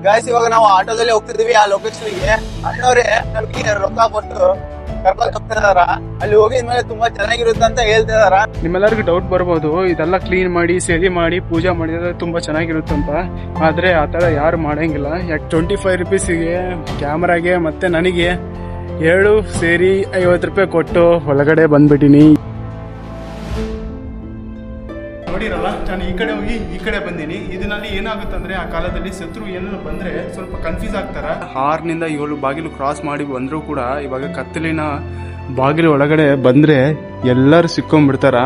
Guys ಇವಾಗ ನಾವು ಆಟೋದಲ್ಲಿ ಹೋಗ್ತಿದೀವಿ ಆ ಲೊಕೇಶನ್ಗೆ. ಅಣ್ಣವ್ರೆ ನಮ್ಗೆ ರೊಕ್ಕ ಕೊಟ್ಟು ಕರ್ಕೊಂಡು ಹೋಗ್ತಿದಾರ. ಅಲ್ಲಿ ಹೋಗಿದ್ಮೇಲೆ ತುಂಬಾ ಚೆನ್ನಾಗಿರುತ್ತೆ ಅಂತ ಹೇಳ್ತಿದಾರ. ನಿಮ್ಮೆಲ್ಲರಿಗೂ ಡೌಟ್ ಬರ್ಬೋದು, ಇದೆಲ್ಲ ಕ್ಲೀನ್ ಮಾಡಿ ಸರಿ ಮಾಡಿ ಪೂಜೆ ಮಾಡಿದ್ರೆ ತುಂಬಾ ಚೆನ್ನಾಗಿರುತ್ತಂತ. ಆದ್ರೆ ಆತರ ಯಾರು ಮಾಡಂಗಿಲ್ಲ. ಯಾಕೆ 25 ರುಪೀಸಿಗೆ ಕ್ಯಾಮ್ರಾಗೆ ಮತ್ತೆ ನನಗೆ ಎರಡು ಸೇರಿ 50 ರೂಪಾಯಿ ಕೊಟ್ಟು ಒಳಗಡೆ ಬಂದ್ಬಿಟ್ಟಿನಿ. ನೋಡಿರಲ್ಲ, ನಾನು ಈ ಕಡೆ ಹೋಗಿ ಈ ಕಡೆ ಬಂದೀನಿ. ಇದರಲ್ಲಿ ಏನಾಗುತ್ತಂದ್ರೆ ಆ ಕಾಲದಲ್ಲಿ ಶತ್ರು ಏನೋ ಬಂದ್ರೆ ಸ್ವಲ್ಪ ಕನ್ಫ್ಯೂಸ್ ಆಗ್ತಾರ. 6 ನಿಂದ 7 ಬಾಗಿಲು ಕ್ರಾಸ್ ಮಾಡಿ ಬಂದ್ರು ಕೂಡ ಇವಾಗ ಕತ್ತಲಿನ ಬಾಗಿಲು ಒಳಗಡೆ ಬಂದ್ರೆ ಎಲ್ಲರೂ ಸಿಕ್ಕೊಂಡ್ಬಿಡ್ತಾರ.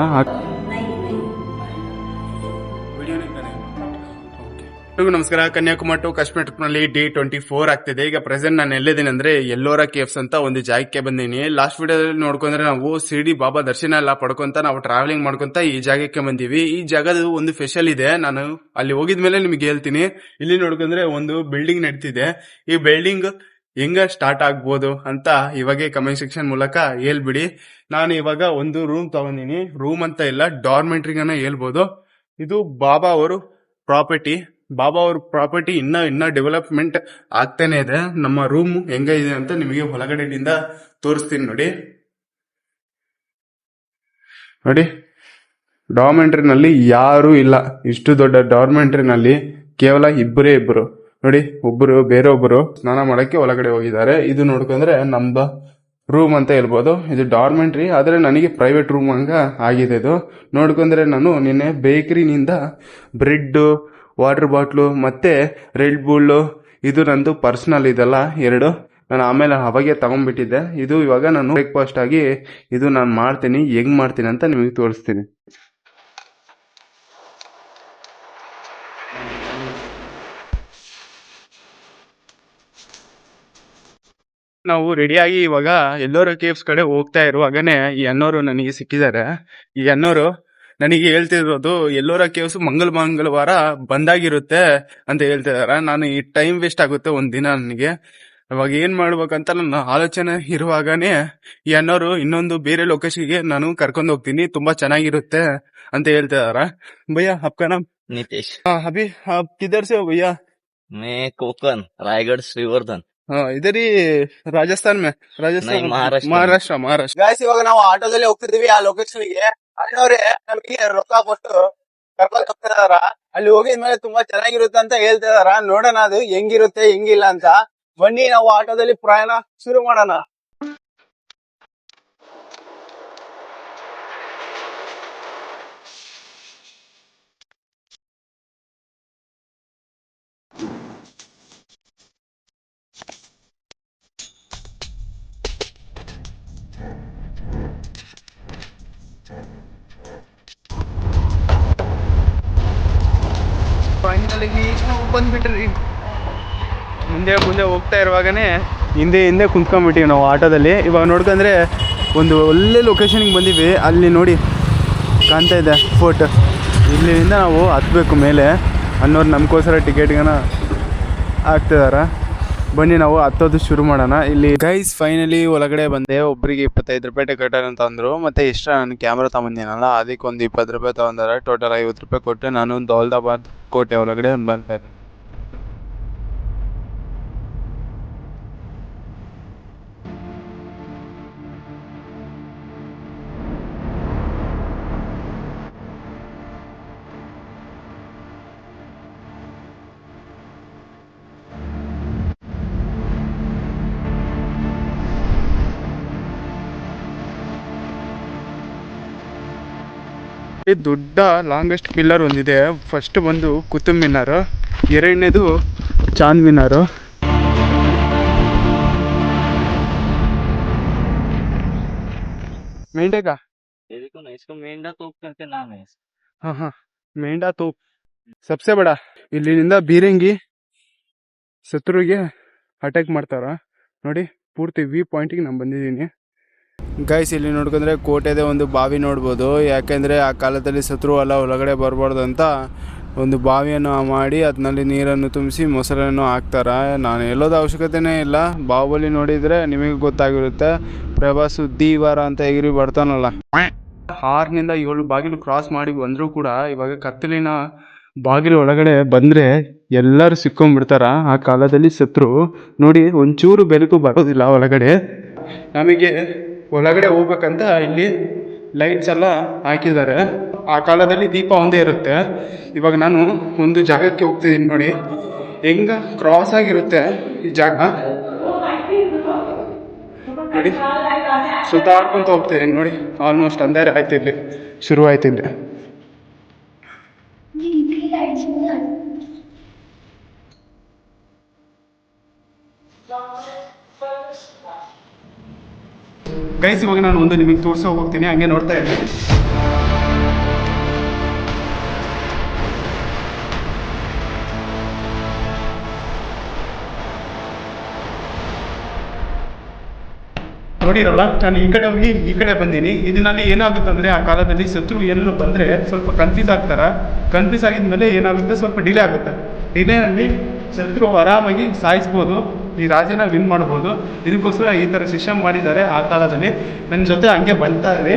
ನಮಸ್ಕಾರ. ಕನ್ಯಾಕುಮಾರಿ ಟು ಕಾಶ್ಮೀರ್ ಟ್ರಿಪ್ ನಲ್ಲಿ ಡೇ 24 ಆಗ್ತಿದೆ. ಈಗ ಪ್ರೆಸೆಂಟ್ ನಾನು ಎಲ್ಲಿದ್ದೀನಿ ಅಂದ್ರೆ ಎಲ್ಲೋರಾ ಕೇವ್ಸ್ ಅಂತ ಒಂದು ಜಾಗಕ್ಕೆ ಬಂದೀನಿ. ಲಾಸ್ಟ್ ವಿಡಿಯೋದಲ್ಲಿ ನೋಡ್ಕೊಂಡ್ರೆ ನಾವು ಸಿಡಿ ಬಾಬಾ ದರ್ಶನ ಎಲ್ಲ ಪಡ್ಕೊಂತ ನಾವು ಟ್ರಾವೆಲಿಂಗ್ ಮಾಡ್ಕೊಂತ ಈ ಜಾಗಕ್ಕೆ ಬಂದೀವಿ. ಈ ಜಾಗದ ಒಂದು ಸ್ಪೆಷಲ್ ಇದೆ, ನಾನು ಅಲ್ಲಿ ಹೋಗಿದ್ಮೇಲೆ ನಿಮ್ಗೆ ಹೇಳ್ತೀನಿ. ಇಲ್ಲಿ ನೋಡ್ಕೊಂಡ್ರೆ ಒಂದು ಬಿಲ್ಡಿಂಗ್ ನಡೀತಿದೆ. ಈ ಬಿಲ್ಡಿಂಗ್ ಹೆಂಗ ಸ್ಟಾರ್ಟ್ ಆಗ್ಬೋದು ಅಂತ ಇವಾಗ ಕಮೆಂಟ್ ಸೆಕ್ಷನ್ ಮೂಲಕ ಹೇಳ್ಬಿಡಿ. ನಾನು ಇವಾಗ ಒಂದು ರೂಮ್ ತಗೊಂಡಿನಿ. ರೂಮ್ ಅಂತ ಇಲ್ಲ, ಡಾರ್ಮೆಂಟ್ರಿಗನ್ನ ಹೇಳ್ಬೋದು. ಇದು ಬಾಬಾ ಅವರು ಪ್ರಾಪರ್ಟಿ. ಬಾಬಾ ಅವ್ರ ಪ್ರಾಪರ್ಟಿ ಇನ್ನ ಡೆವಲಪ್ಮೆಂಟ್ ಆಗ್ತಾನೆ ಇದೆ. ನಮ್ಮ ರೂಮ್ ಹೆಂಗ ಇದೆ ಅಂತ ನಿಮಗೆ ಹೊಲಗಡೆಯಿಂದ ತೋರಿಸ್ತೀನಿ. ನೋಡಿ ಡಾರ್ಮೆಂಟ್ರಿನಲ್ಲಿ ಯಾರು ಇಲ್ಲ. ಇಷ್ಟು ದೊಡ್ಡ ಡಾರ್ಮೆಂಟ್ರಿನಲ್ಲಿ ಕೇವಲ ಇಬ್ಬರು ನೋಡಿ. ಒಬ್ಬರು ಬೇರೊಬ್ಬರು ಸ್ನಾನ ಮಾಡಕ್ಕೆ ಒಳಗಡೆ ಹೋಗಿದ್ದಾರೆ. ಇದು ನೋಡ್ಕೊಂಡ್ರೆ ನಮ್ದು ರೂಮ್ ಅಂತ ಹೇಳ್ಬೋದು. ಇದು ಡಾರ್ಮೆಂಟ್ರಿ ಆದ್ರೆ ನನಗೆ ಪ್ರೈವೇಟ್ ರೂಮ್ ಹಂಗ ಆಗಿದೆ. ಇದು ನೋಡ್ಕೊಂಡ್ರೆ ನಾನು ನಿನ್ನೆ ಬೇಕರಿನಿಂದ ಬ್ರೆಡ್, ವಾಟರ್ ಬಾಟ್ಲು ಮತ್ತೆ ರೆಡ್ ಬುಲ್, ಇದು ನಂದು ಪರ್ಸನಲ್. ಇದೆಲ್ಲ ಎರಡು ನಾನು ಆಮೇಲೆ ಅವಾಗೆ ತಗೊಂಡ್ಬಿಟ್ಟಿದ್ದೆ. ಇದು ಇವಾಗ ನಾನು ಬ್ರೇಕ್ಫಾಸ್ಟ್ ಆಗಿ ಇದು ನಾನು ಮಾಡ್ತೀನಿ. ಹೆಂಗ್ ಮಾಡ್ತೀನಿ ಅಂತ ನಿಮಗೆ ತೋರಿಸ್ತೀನಿ. ನಾವು ರೆಡಿಯಾಗಿ ಇವಾಗ ಎಲ್ಲೋರ ಕೇವ್ಸ್ ಕಡೆ ಹೋಗ್ತಾ ಇರುವಾಗನೇ ಈ ಅಣ್ಣವರು ನನಗೆ ಸಿಕ್ಕಿದ್ದಾರೆ. ಈ ಅಣ್ಣವರು ನನಗೆ ಹೇಳ್ತಿರೋದು ಎಲ್ಲೋರ ಕೇವ್ಸ್ ಮಂಗಳವಾರ ಬಂದಾಗಿರುತ್ತೆ ಅಂತ ಹೇಳ್ತಿದಾರ. ನಾನು ಈ ಟೈಮ್ ವೇಸ್ಟ್ ಆಗುತ್ತೆ ಒಂದಿನ ನನಗೆ. ಅವಾಗ ಏನ್ ಮಾಡ್ಬೇಕಂತ ನನ್ನ ಆಲೋಚನೆ ಇರುವಾಗನೇ ಈ ಅಣ್ಣವರು ಇನ್ನೊಂದು ಬೇರೆ ಲೊಕೇಶನ್ಗೆ ನಾನು ಕರ್ಕೊಂಡು ಹೋಗ್ತೀನಿ, ತುಂಬಾ ಚೆನ್ನಾಗಿರುತ್ತೆ ಅಂತ ಹೇಳ್ತಿದಾರ. ಭಯ್ಯ आपका नाम? नितेश। हाँ, अभी आप किधर से हो भैया? मैं कोकण, रायगढ़, श्रीवर्धन। हाँ, इधर ही राजस्थान में। राजस्थान, नहीं, महाराष्ट्र में। महाराष्ट्र। ಗಾಯ್ಸ್ ಇವಾಗ ನಾವು ಆಟೋದಲ್ಲಿ ಹೋಗ್ತಿದೀವಿ ಆ ಲೊಕೇಶನ್ಗೆ. ಅಣ್ಣವ್ರೆ ನಮ್ಗೆ ರೊಕ್ಕ ಕೊಟ್ಟು ಕರ್ಕೊಂಡು ಹೋಗ್ತಿದಾರ. ಅಲ್ಲಿ ಹೋಗಿದ್ಮೇಲೆ ತುಂಬಾ ಚೆನ್ನಾಗಿರುತ್ತೆ ಅಂತ ಹೇಳ್ತಿದಾರ. ನೋಡೋಣ ಅದು ಹೆಂಗಿರುತ್ತೆ ಹೆಂಗಿಲ್ಲ ಅಂತ. ಬನ್ನಿ ನಾವು ಆಟೋದಲ್ಲಿ ಪ್ರಯಾಣ ಶುರು ಮಾಡೋಣ. ಫೈನಲಿ ಬಂದ್ಬಿಟ್ರಿ. ಮುಂದೆ ಹೋಗ್ತಾ ಇರುವಾಗನೇ ಹಿಂದೆ ಕುಂತ್ಕೊಂಡ್ಬಿಟ್ಟಿವಿ ನಾವು ಆಟೋದಲ್ಲಿ. ಇವಾಗ ನೋಡ್ಕೊಂಡ್ರೆ ಒಂದು ಒಳ್ಳೆ ಲೊಕೇಶನ್ಗೆ ಬಂದಿವಿ. ಅಲ್ಲಿ ನೋಡಿ ಕಾಣ್ತಾ ಇದೆ ಫೋರ್ಟ್. ಇಲ್ಲಿಂದ ನಾವು ಹತ್ಬೇಕು ಮೇಲೆ. ಅನ್ನೋರು ನಮಗೋಸ್ಕರ ಟಿಕೆಟ್ಗನ ಹಾಕ್ತಿದಾರ. ಬನ್ನಿ ನಾವು ಹತ್ತೋದು ಶುರು ಮಾಡೋಣ. ಇಲ್ಲಿ ಗೈಸ್ ಫೈನಲಿ ಒಳಗಡೆ ಬಂದೆ. ಒಬ್ಬರಿಗೆ 25 ರೂಪಾಯಿ ಟಿಕೆಟ್ ಅಂತ ಅಂದರು. ಮತ್ತೆ ಇಷ್ಟ ನಾನು ಕ್ಯಾಮ್ರಾ ತಗೊಂಡಿನಲ್ಲ ಅದಕ್ಕೆ ಒಂದು 20 ರೂಪಾಯಿ ತಗೊಂಡಾರ. ಟೋಟಲ್ 50 ರೂಪಾಯಿ ಕೊಟ್ಟು ನಾನು ದೌಲತಾಬಾದ್ ಕೋಟೆ ಒಳಗಡೆ ಬಂದೆ. ದೊಡ್ಡ ಲಾಂಗೆಸ್ಟ್ ಪಿಲ್ಲರ್ ಒಂದಿದೆ. ಫಸ್ಟ್ ಬಂದು ಕುತುಬ್ ಮಿನಾರ್, ಎರಡನೇದು ಚಾಂದ್ ಮಿನಾರು. ಮೇಂಡೇಗ देखो ना, इसको मेंढा तोप करके नाम है। हाँ, ಮೇಂಡಾ ತೋಪ್ ಸಬ್ಸೆ ಬಡ. ಇಲ್ಲಿಂದ ಬೀರಂಗಿ ಶತ್ರುಗೆ ಅಟ್ಯಾಕ್ ಮಾಡ್ತಾರ. ನೋಡಿ ಪೂರ್ತಿ ವ್ಯೂ ಪಾಯಿಂಟಿಗೆ ನಾನು ಬಂದಿದ್ದೀನಿ. ಗೈಸ್ ಇಲ್ಲಿ ನೋಡ್ಕೊಂಡ್ರೆ ಕೋಟೆದೇ ಒಂದು ಬಾವಿ ನೋಡ್ಬೋದು. ಯಾಕೆಂದರೆ ಆ ಕಾಲದಲ್ಲಿ ಶತ್ರು ಎಲ್ಲ ಒಳಗಡೆ ಬರಬಾರ್ದು ಅಂತ ಒಂದು ಬಾವಿಯನ್ನು ಮಾಡಿ ಅದರಲ್ಲಿ ನೀರನ್ನು ತುಂಬಿಸಿ ಮೊಸರನ್ನು ಹಾಕ್ತಾರೆ. ನಾನು ಹೇಳೋದು ಅವಶ್ಯಕತೆನೇ ಇಲ್ಲ, ಬಾಹುಬಲಿ ನೋಡಿದರೆ ನಿಮಗೆ ಗೊತ್ತಾಗಿರುತ್ತೆ. ಪ್ರಭಾಸ್ ದೀವಾರ ಅಂತ ಎಗಿರಿ ಬರ್ತಾನಲ್ಲ. 6 ನಿಂದ 7 ಬಾಗಿಲು ಕ್ರಾಸ್ ಮಾಡಿ ಬಂದರೂ ಕೂಡ ಇವಾಗ ಕತ್ತಲಿನ ಬಾಗಿಲು ಒಳಗಡೆ ಬಂದರೆ ಎಲ್ಲರೂ ಸಿಕ್ಕೊಂಡ್ಬಿಡ್ತಾರ. ಆ ಕಾಲದಲ್ಲಿ ಸತ್ರು ನೋಡಿ, ಒಂಚೂರು ಬೆಳಕು ಬರೋದಿಲ್ಲ ಒಳಗಡೆ. ನಮಗೆ ಒಳಗಡೆ ಹೋಗ್ಬೇಕಂತ ಇಲ್ಲಿ ಲೈಟ್ಸ್ ಎಲ್ಲ ಹಾಕಿದ್ದಾರೆ. ಆ ಕಾಲದಲ್ಲಿ ದೀಪ ಒಂದೇ ಇರುತ್ತೆ. ಇವಾಗ ನಾನು ಒಂದು ಜಾಗಕ್ಕೆ ಹೋಗ್ತಿದ್ದೀನಿ ನೋಡಿ, ಹೆಂಗ ಕ್ರಾಸ್ ಆಗಿರುತ್ತೆ ಈ ಜಾಗ ನೋಡಿ. ಸುತ್ತಾಡ್ಕೊಂತ ಹೋಗ್ತಿದ್ದೀನಿ ನೋಡಿ. ಆಲ್ಮೋಸ್ಟ್ ಅಂಧಾರ ಆಯ್ತು, ಇಲ್ಲಿ ಶುರು ಆಯ್ತು ಇಲ್ಲಿ. ಗೈಸ್, ಇವಾಗ ನಾನು ಒಂದು ನಿಮಗೆ ತೋರಿಸೋ ಹೋಗ್ತೀನಿ, ಹಂಗೆ ನೋಡ್ತಾ ಇದ್ದೀನಿ. ನೋಡಿರಲ್ಲ, ನಾನು ಈ ಕಡೆ ಹೋಗಿ ಈ ಕಡೆ ಬಂದೀನಿ. ಇದರಲ್ಲಿ ಏನಾಗುತ್ತೆ ಅಂದರೆ, ಆ ಕಾಲದಲ್ಲಿ ಶತ್ರು ಎಲ್ಲರೂ ಬಂದರೆ ಸ್ವಲ್ಪ ಕನ್ಫ್ಯೂಸ್ ಆಗ್ತಾರೆ. ಕನ್ಫ್ಯೂಸ್ ಆಗಿದ್ಮೇಲೆ ಏನಾಗುತ್ತೆ, ಸ್ವಲ್ಪ ಡಿಲೇ ಆಗುತ್ತೆ. ಡಿಲೇನಲ್ಲಿ ಶತ್ರು ಆರಾಮಾಗಿ ಸಾಯಿಸ್ಬೋದು, ಈ ರಾಜ್ಯನ ವಿನ್ ಮಾಡ್ಬೋದು. ಇದಕ್ಕೋಸ್ಕರ ಈ ಥರ ಸಿಸ್ಟಮ್ ಮಾಡಿದ್ದಾರೆ ಆ ಕಾಲದಲ್ಲಿ. ನನ್ನ ಜೊತೆ ಹಂಗೆ ಬರ್ತಾ ಇದೆ.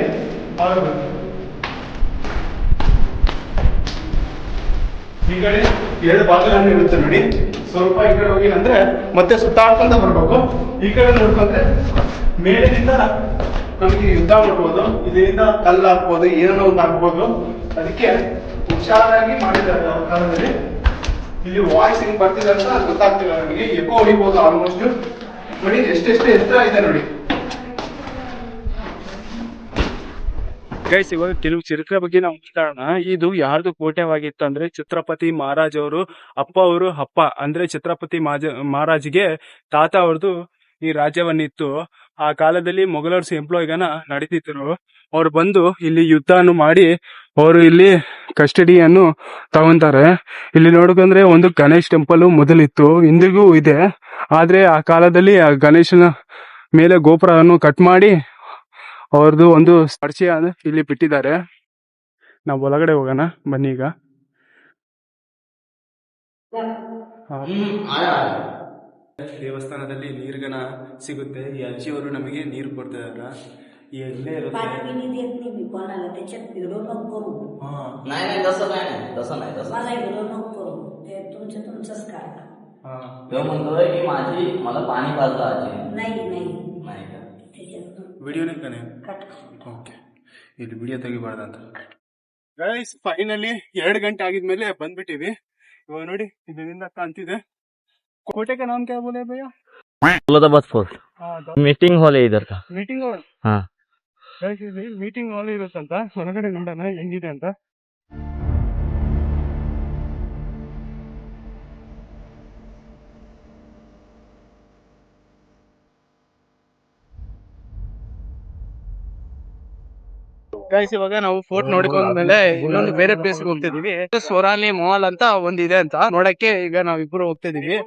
ಈ ಕಡೆ 2 ಬಾಗಿಲನ್ನು ಇರುತ್ತೆ ನೋಡಿ. ಸ್ವಲ್ಪ ಈ ಕಡೆ ಹೋಗಿ ಅಂದರೆ ಮತ್ತೆ ಸುತ್ತಾಡ್ಕೊಂತ ಬರ್ಬೇಕು. ಈ ಕಡೆ ನೋಡ್ಕೊಂಡ್ರೆ ಮೇಲಿನಿಂದ ನಮಗೆ ಯುದ್ಧ ಮಾಡ್ಬೋದು, ಇದರಿಂದ ಕಲ್ಲು ಹಾಕ್ಬೋದು, ಏನೋ ಒಂದು ಹಾಕ್ಬೋದು. ಅದಕ್ಕೆ ಹುಷಾರಾಗಿ ಮಾಡಿದ್ದಾರೆ ಆ ಕಾಲದಲ್ಲಿ. ಇಲ್ಲಿ ವಾಯ್ಸ್ ಹೆಂಗ್ ಬರ್ತಿದೆ ಅಂತ ಗೊತ್ತಾಗ್ತಿಲ್ಲ ನನಗೆ. ಎಕೋ ಹೊಡಿಬೋದು ಆಲ್ಮೋಸ್ಟ್. ನೋಡಿ ಎಷ್ಟೆಷ್ಟು ಎತ್ತರ ಇದೆ ನೋಡಿ. ಗೈಸ್, ಇವಾಗ ಕೆಲವು ಚರಿತ್ರೆ ಬಗ್ಗೆ ನಾವು ಮಾತಾಡೋಣ. ಇದು ಯಾರ್ದು ಕೋಟೆವಾಗಿತ್ತು ಅಂದ್ರೆ, ಛತ್ರಪತಿ ಮಹಾರಾಜ್ ಅವರು ಅಪ್ಪ ಅಂದ್ರೆ ಛತ್ರಪತಿ ಮಹಾರಾಜ್ಗೆ ತಾತ ಅವ್ರದ್ದು ಈ ರಾಜ್ಯವನ್ನಿತ್ತು. ಆ ಕಾಲದಲ್ಲಿ ಮೊಘಲರ್ಸ್ ಎಂಪ್ಲಾಯ್ಗನ ನಡೀತಿದ್ರು. ಅವ್ರು ಬಂದು ಇಲ್ಲಿ ಯುದ್ಧನು ಮಾಡಿ ಅವರು ಇಲ್ಲಿ ಕಸ್ಟಡಿಯನ್ನು ತಗೊಂತಾರೆ. ಇಲ್ಲಿ ನೋಡ್ಕೊಂಡ್ರೆ ಒಂದು ಗಣೇಶ್ ಟೆಂಪಲ್ ಮೊದಲಿತ್ತು, ಇಂದಿಗೂ ಇದೆ. ಆದ್ರೆ ಆ ಕಾಲದಲ್ಲಿ ಆ ಗಣೇಶನ ಮೇಲೆ ಗೋಪುರವನ್ನು ಕಟ್ ಮಾಡಿ ಅವ್ರದ್ದು ಒಂದು ಪರಿಚಯ ಇಲ್ಲಿ ಬಿಟ್ಟಿದ್ದಾರೆ. ನಾವು ಒಳಗಡೆ ಹೋಗೋಣ ಬನ್ನಿ. ಈಗ ದೇವಸ್ಥಾನದಲ್ಲಿ ನೀರ್ಗನ ಸಿಗುತ್ತೆ. ಈ ಅಜ್ಜಿಯವರು ನಮಗೆ ನೀರು ಕೊಡ್ತಿದಾರ. ಈ ಎಲ್ಲೇ ಇರುತ್ತೆ. पाणी पिणी देत नाही मी कोणाला, त्याच्यात व्हिडिओ नको करू. नाही तसं नाही. मला व्हिडिओ नको करू, ते तुमचंच करा. तो म्हणतोय की मला पाणी पाजलं आजी. नाही का त्याच्यात ವಿಡಿಯೋನೇ ಕಣೆ. कट. ಓಕೆ, ಇಲ್ಲಿ ವಿಡಿಯೋ ತೆಗಿಬಾರ್ದಂತ. ಗೈಸ್, ಫೈನಲಿ 2 ಗಂಟೆ ಆಗಿದ್ಮೇಲೆ ಬಂದ್ಬಿಟ್ಟಿವಿ. ಇವಾಗ ನೋಡಿ, ಇದರಿಂದ ಕಾಣ್ತಿದೆ ಕೋಟೆ का नाम क्या बोले भैया? दौलताबाद फोर्ट. मीटिंग हॉल है इधर का. Meeting hall. हाँ. ಗೈಸ್, ಇಲ್ಲಿ ಮೀಟಿಂಗ್ ಹಾಲ್ ಇರುತ್ತಂತ. ಹೊರಗಡೆ ನೋಡೋಣ ಹೆಂಗಿದೆ ಅಂತ. ಗೈಸ್, ಇವಾಗ ನಾವು ಫೋರ್ಟ್ ನೋಡ್ಕೊಂಡ್ಮೇಲೆ ಇನ್ನೊಂದು ಬೇರೆ ಪ್ಲೇಸ್ ಹೋಗ್ತಿದೀವಿ. ಸೊರಾಲಿ ಮಾಲ್ ಅಂತ ಒಂದಿದೆ ಅಂತ ನೋಡಕ್ಕೆ ಈಗ ನಾವಿಬ್ರು ಹೋಗ್ತಿದೀವಿ.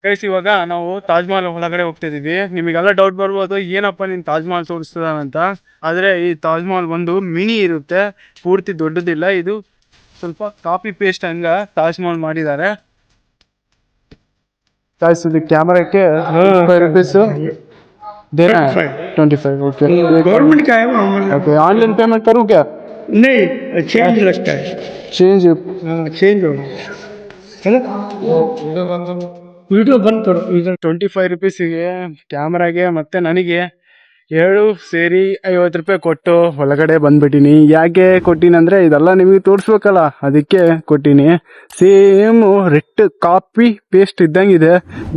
ಗೈಸ್, ಇವಾಗ ನಾವು ತಾಜ್ ಮಹಲ್ ಒಳಗಡೆ ಹೋಗ್ತಿದೀವಿ. ನಿಮಗೆಲ್ಲ ಡೌಟ್ ಬರ್ಬೋದು, ಏನಪ್ಪ ನೀನ್ ತಾಜ್ ಮಹಲ್ ತೋರಿಸ್ತದಂತ. ಆದ್ರೆ ಈ ತಾಜ್ ಮಹಲ್ ಒಂದು ಮಿನಿ ಇರುತ್ತೆ, ಪೂರ್ತಿ ದೊಡ್ಡದಿಲ್ಲ. ಇದು ಸ್ವಲ್ಪ ಕಾಪಿ ಪೇಸ್ಟ್ ಹಂಗ ತಾಜ್ ಮಹಲ್ ಮಾಡಿದ್ದಾರೆ. ಕ್ಯಾಮರಾಕ್ಕೆ ₹25. ओके, गवर्नमेंट का है वो ओके. ऑनलाइन पेमेंट करूँ क्या? नहीं, चेंज लगता है. चेंज चेंज होगा है ना. वीडियो बंद करो इधर. ₹25 ಕ್ಯಾಮ್ರಾಗೆ ಮತ್ತೆ ನನಗೆ 2 ಸೇರಿ ₹50 ಕೊಟ್ಟು ಒಳಗಡೆ ಬಂದ್ಬಿಟ್ಟಿನಿ. ಯಾಕೆ ಕೊಟ್ಟಿನಂದ್ರೆ ಇದೆಲ್ಲ ನಿಮಗೆ ತೋರಿಸ್ಬೇಕಲ್ಲ, ಅದಕ್ಕೆ ಕೊಟ್ಟಿನಿ. ಸೇಮ್ ರೆಡ್ ಕಾಪಿ ಪೇಸ್ಟ್ ಇದ್ದಂಗಿದೆ.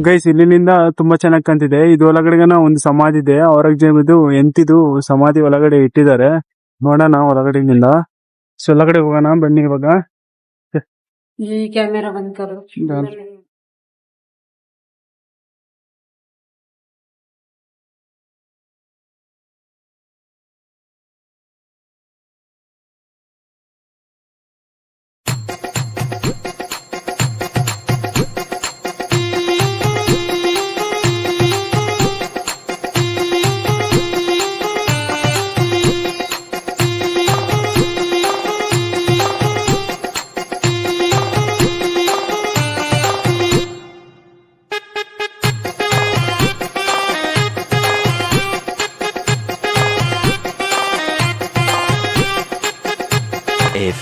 ಗೈಸ್, ಇಲ್ಲಿನಿಂದ ತುಂಬಾ ಚೆನ್ನಾಗಿ ಕಾಣ್ತಿದೆ. ಇದು ಒಳಗಡೆಗನ ಒಂದು ಸಮಾಧಿ ಇದೆ, ಔರಂಗಜೇಬದು ಎಂತಿದು ಸಮಾಧಿ ಒಳಗಡೆ ಇಟ್ಟಿದ್ದಾರೆ. ನೋಡೋಣ ಒಳಗಡೆಯಿಂದ. ಒಳಗಡೆ ಹೋಗೋಣ ಬನ್ನಿ. ಇವಾಗ ये कैमरा बंद करो.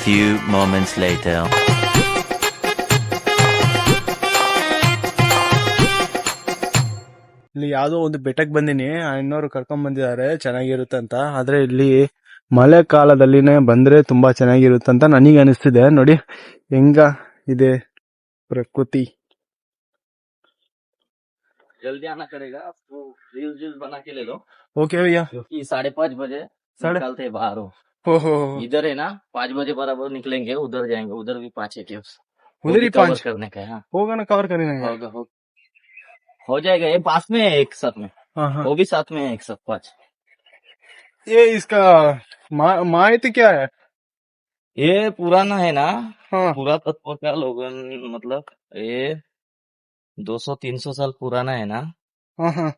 few moments later. ಇಲ್ಲಿ ಯಾವ್ದೋ ಒಂದು ಬೆಟ್ಟಕ್ಕೆ ಬಂದಿನಿ, ಅಣ್ಣವ್ರು ಕರ್ಕೊಂಡ್ ಬಂದಿದ್ದಾರೆ ಚೆನ್ನಾಗಿರುತ್ತಂತ. ಆದ್ರೆ ಇಲ್ಲಿ ಮಳೆ ಕಾಲದಲ್ಲಿನೇ ಬಂದ್ರೆ ತುಂಬಾ ಚೆನ್ನಾಗಿರುತ್ತಂತ ನನಗೆ ಅನಿಸ್ತಿದೆ. ನೋಡಿ ಹೆಂಗ ಇದೆ ಪ್ರಕೃತಿ. जल्दी आना करेगा, आपको रील्स बना के ले लो। ओके भैया. क्योंकि 5:30 बजे साढ़े- निकलते हैं बाहर हो। ओहो, इधर है ना 5 बजे बराबर निकलेंगे, उधर जाएंगे, उधर भी 5 है caves। वो उधर भी ही cover 5 करने का है। हाँ, होगा ना, कवर करेंगे. होगा हो जाएगा, ये पास में है एक साथ में, हाँ हाँ. वो भी साथ में है एक साथ 5। ये इसका माहिती क्या है? ये पुराना है ना, हाँ पुरातत्व का लोगन मतलब ये 200-300 साल पुराना है ना हाँ हाँ.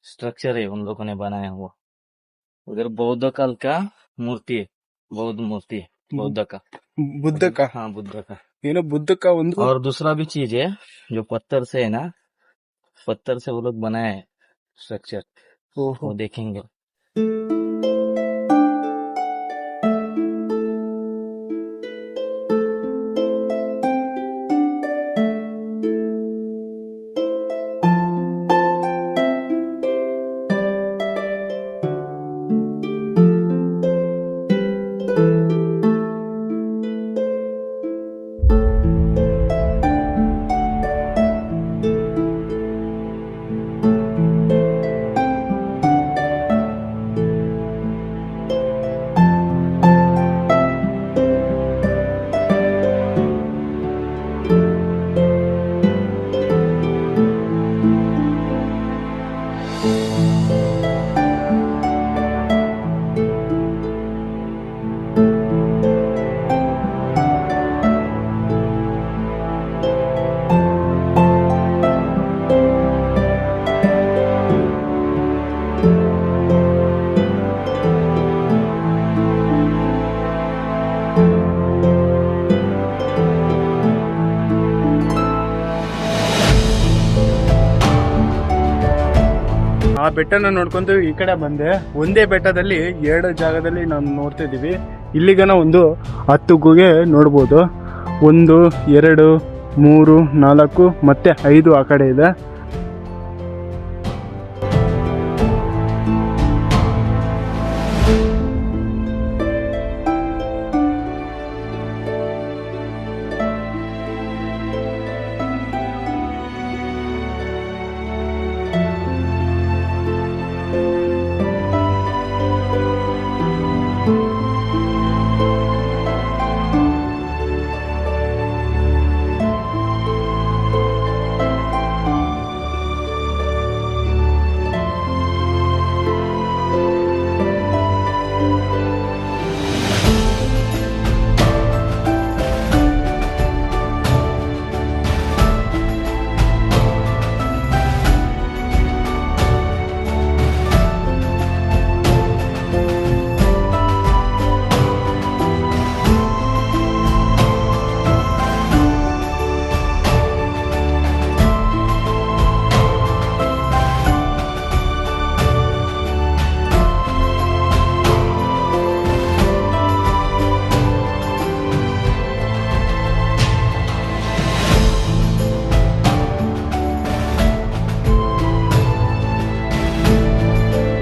स्ट्रक्चर है, उन लोगों ने बनाया हुआ। उधर बौद्ध काल का मूर्ति है, बौद्ध मूर्ति है, बौद्ध का। बुद्ध का. हाँ, बुद्ध का। ಏನೋ ಬುದ್ಧ का ಒಂದು. और दूसरा भी चीज है जो पत्थर से है ना, पत्थर से वो लोग बनाए है स्ट्रक्चर, ओहो. वो देखेंगे। ಆ ಬೆಟ್ಟನ ನೋಡ್ಕೊಂಡು ಈ ಕಡೆ ಬಂದೆ. ಒಂದೇ ಬೆಟ್ಟದಲ್ಲಿ 2 ಜಾಗದಲ್ಲಿ ನಾವು ನೋಡ್ತಾ ಇದೀವಿ. ಇಲ್ಲಿಗನ ಒಂದು 10 ಗುಹೆ ನೋಡ್ಬೋದು. 1, 2, 3, 4 ಮತ್ತೆ 5 ಆ ಕಡೆ ಇದೆ.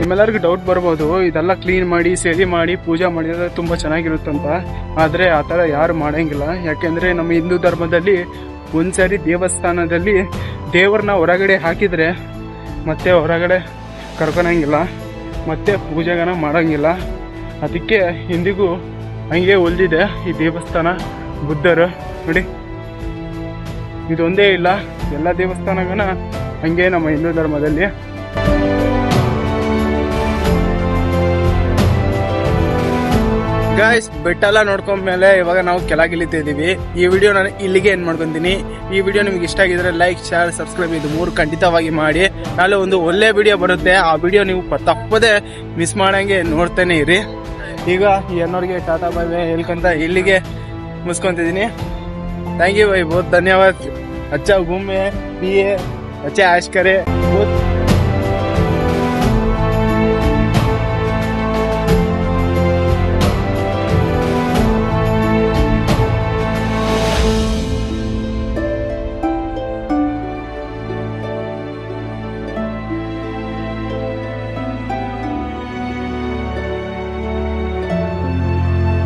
ನಿಮ್ಮೆಲ್ಲರಿಗೂ ಡೌಟ್ ಬರ್ಬೋದು, ಇದೆಲ್ಲ ಕ್ಲೀನ್ ಮಾಡಿ ಸರಿ ಮಾಡಿ ಪೂಜೆ ಮಾಡಿದ್ರೆ ತುಂಬಾ ಚೆನ್ನಾಗಿರುತ್ತಂತ. ಆದ್ರೆ ಆ ಥರ ಯಾರು ಮಾಡಂಗಿಲ್ಲ. ಯಾಕೆಂದ್ರೆ ನಮ್ಮ ಹಿಂದೂ ಧರ್ಮದಲ್ಲಿ ಒಂದ್ಸರಿ ದೇವಸ್ಥಾನದಲ್ಲಿ ದೇವ್ರನ್ನ ಹೊರಗಡೆ ಹಾಕಿದ್ರೆ ಮತ್ತೆ ಹೊರಗಡೆ ಕರ್ಕೊಳಂಗಿಲ್ಲ, ಮತ್ತೆ ಪೂಜೆಗನ ಮಾಡಂಗಿಲ್ಲ. ಅದಕ್ಕೆ ಇಂದಿಗೂ ಹಂಗೆ ಉಳಿದಿದೆ ಈ ದೇವಸ್ಥಾನ. ಬುದ್ಧರು ನೋಡಿ, ಇದೊಂದೇ ಇಲ್ಲ, ಎಲ್ಲ ದೇವಸ್ಥಾನಗನ ಹಂಗೆ ನಮ್ಮ ಹಿಂದೂ ಧರ್ಮದಲ್ಲಿ. ಗೈಸ್, ಬೆಟ್ಟ ಎಲ್ಲ ನೋಡ್ಕೊಂಡ್ಮೇಲೆ ಇವಾಗ ನಾವು ಕೆಳಗಿಳಿತಾ ಇದೀವಿ. ಈ ವಿಡಿಯೋ ನಾನು ಇಲ್ಲಿಗೆ ಏನ್ ಮಾಡ್ಕೊಂತೀನಿ. ಈ ವಿಡಿಯೋ ನಿಮ್ಗೆ ಇಷ್ಟ ಆಗಿದ್ರೆ ಲೈಕ್, ಶೇರ್, ಸಬ್ಸ್ಕ್ರೈಬ್ ಇದು 3 ಖಂಡಿತವಾಗಿ ಮಾಡಿ. ನಾಳೆ ಒಂದು ಒಳ್ಳೆ ವಿಡಿಯೋ ಬರುತ್ತೆ. ಆ ವಿಡಿಯೋ ನೀವು ತಪ್ಪದೆ ಮಿಸ್ ಮಾಡಂಗೆ ನೋಡ್ತಾನೆ ಇರಿ. ಈಗ ಏನೋರಿಗೆ ಟಾಟಾ ಬಾಯ್ ಬಾಯ್ ಹೇಳ್ಕೊಂತ ಇಲ್ಲಿಗೆ ಮುಗಿಸ್ಕೊಂತಿದ್ದೀನಿ. थैंक यू भाई, बहुत धन्यवाद. अच्छा घूमे पिए, अच्छे ऐश करे, बहुत